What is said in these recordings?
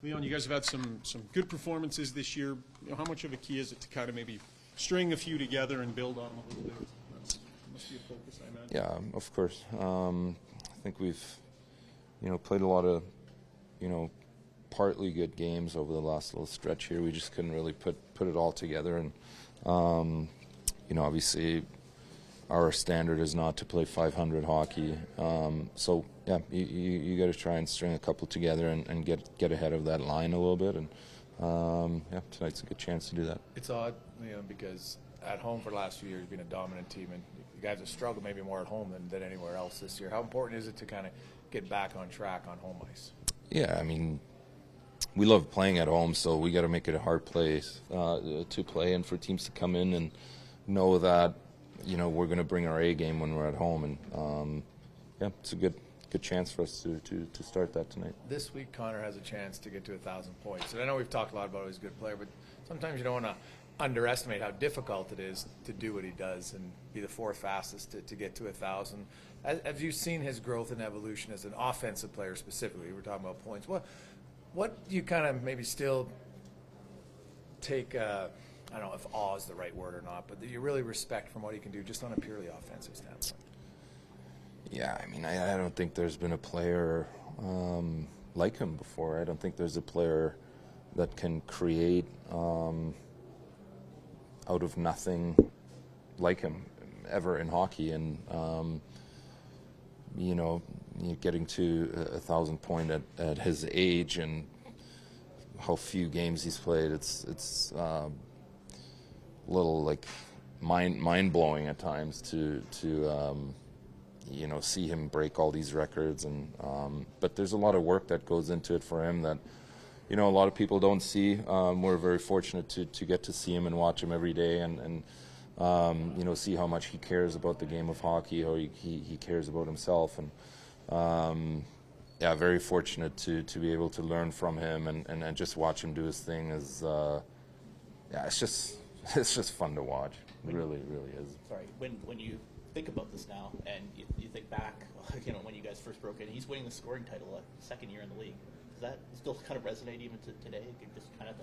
Leon, you guys have had some good performances this year. How much of a key is it to kind of maybe string a few together and build on them a little bit? That must be a focus, I imagine. Yeah, of course. I think we've, played a lot of, partly good games over the last little stretch here. We just couldn't really put it all together, and obviously our standard is not to play 500 hockey. So yeah, you got to try and string a couple together and get ahead of that line a little bit, and tonight's a good chance to do that. It's odd, because at home for the last few years, you've been a dominant team, and you guys have struggled maybe more at home than anywhere else this year. How important is it to kind of get back on track on home ice? Yeah, I mean, we love playing at home, so we got to make it a hard place to play, and for teams to come in and know that we're going to bring our A game when we're at home, and it's a good chance for us to start that tonight. This week, Connor has a chance to get to 1,000 points, and I know we've talked a lot about he's a good player, but sometimes you don't want to underestimate how difficult it is to do what he does and be the fourth fastest to get to 1,000. Have you seen his growth and evolution as an offensive player specifically? We're talking about points. What do you kind of maybe still take, I don't know if awe is the right word or not, but that you really respect from what he can do just on a purely offensive standpoint? Yeah, I mean, I don't think there's been a player like him before. I don't think there's a player that can create out of nothing like him ever in hockey, and getting to 1,000 point at his age and how few games he's played, it's a little like mind blowing at times to see him break all these records, and but there's a lot of work that goes into it for him that a lot of people don't see. We're very fortunate to get to see him and watch him every day, and see how much he cares about the game of hockey, how he cares about himself, and very fortunate to be able to learn from him and just watch him do his thing. It's just fun to watch. It really is. Sorry, when you think about this now and you think back, when you guys first broke in, he's winning the scoring title, second year in the league. Does that still kind of resonate even to today? Just kind of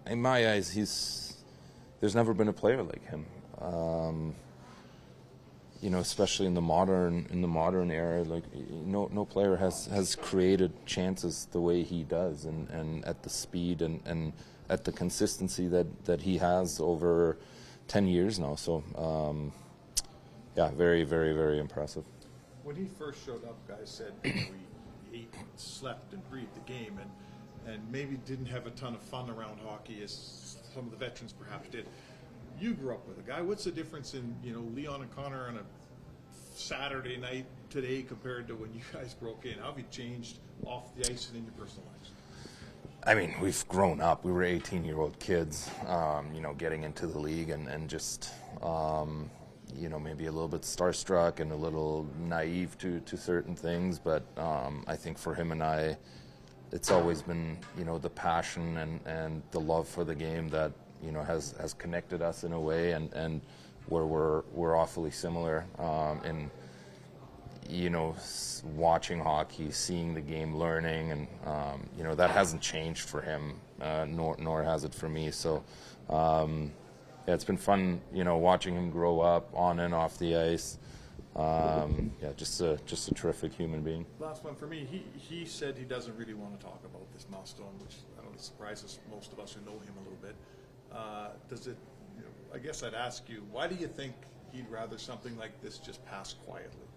in my eyes, there's never been a player like him. Especially in the modern era, like no player has created chances the way he does, and at the speed and at the consistency that he has over 10 years now. So very, very, very impressive. When he first showed up, guys said he ate, slept, and breathed the game, and maybe didn't have a ton of fun around hockey as some of the veterans perhaps did. You grew up with a guy. What's the difference in Leon and Connor on a Saturday night today compared to when you guys broke in? How have you changed off the ice and in your personal lives? I mean, we've grown up. We were 18-year-old kids, getting into the league and just maybe a little bit starstruck and a little naive to certain things, but I think for him and I, it's always been the passion and the love for the game that has connected us in a way, and where we're awfully similar in watching hockey, seeing the game, learning, and that hasn't changed for him, nor has it for me. So it's been fun, watching him grow up on and off the ice. Just a terrific human being. Last one for me. He said he doesn't really want to talk about this milestone, which I don't know, surprises most of us who know him a little bit. Does it? I guess I'd ask you, why do you think he'd rather something like this just pass quietly?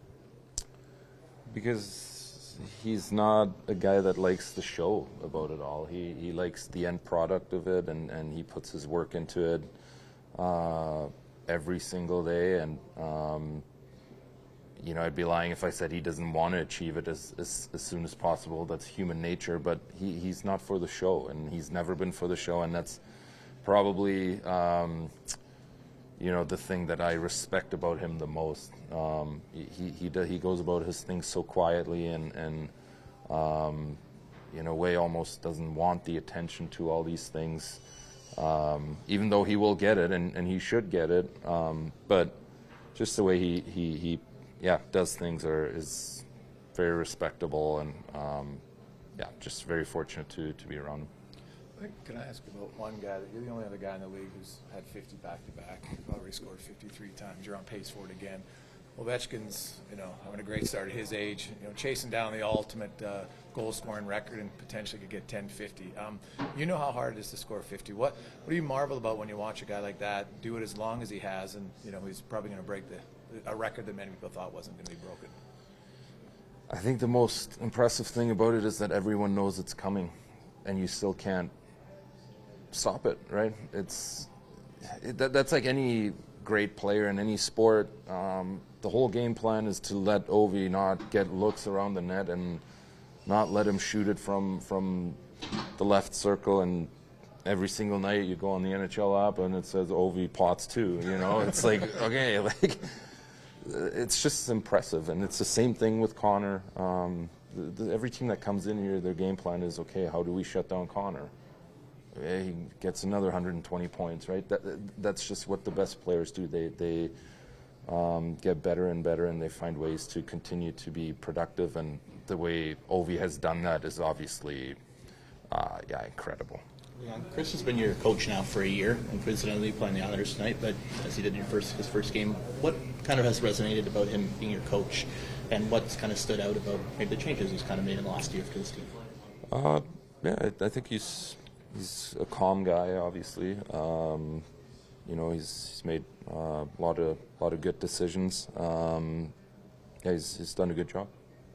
Because he's not a guy that likes the show about it all. He likes the end product of it, and he puts his work into it every single day, and I'd be lying if I said he doesn't want to achieve it as soon as possible. That's human nature, but he's not for the show, and he's never been for the show, and that's probably the thing that I respect about him the most. He goes about his things so quietly, and in a way almost doesn't want the attention to all these things, even though he will get it, and he should get it, but just the way he does things is very respectable, and yeah, just very fortunate to be around him. Can I ask about one guy? You're the only other guy in the league who's had 50 back-to-back. You've already scored 53 times. You're on pace for it again. Ovechkin's, having a great start at his age, chasing down the ultimate goal-scoring record and potentially could get 10-50. You know how hard it is to score 50. What do you marvel about when you watch a guy like that do it as long as he has, and he's probably going to break a record that many people thought wasn't going to be broken? I think the most impressive thing about it is that everyone knows it's coming, and you still can't stop it, right? That's like any great player in any sport. The whole game plan is to let Ovi not get looks around the net and not let him shoot it from the left circle. And every single night you go on the NHL app and it says Ovi pots 2. It's like, okay, it's just impressive. And it's the same thing with Connor. Every team that comes in here, their game plan is, okay, how do we shut down Connor? He gets another 120 points, right? That's just what the best players do. They get better and better, and they find ways to continue to be productive. And the way Ovi has done that is obviously, incredible. Yeah, Chris has been your coach now for a year, and coincidentally playing the Islanders tonight. But as he did in his first game, what kind of has resonated about him being your coach, and what's kind of stood out about maybe the changes he's kind of made in the last year for this team? I think he's a calm guy, obviously. He's made a lot of good decisions. He's done a good job.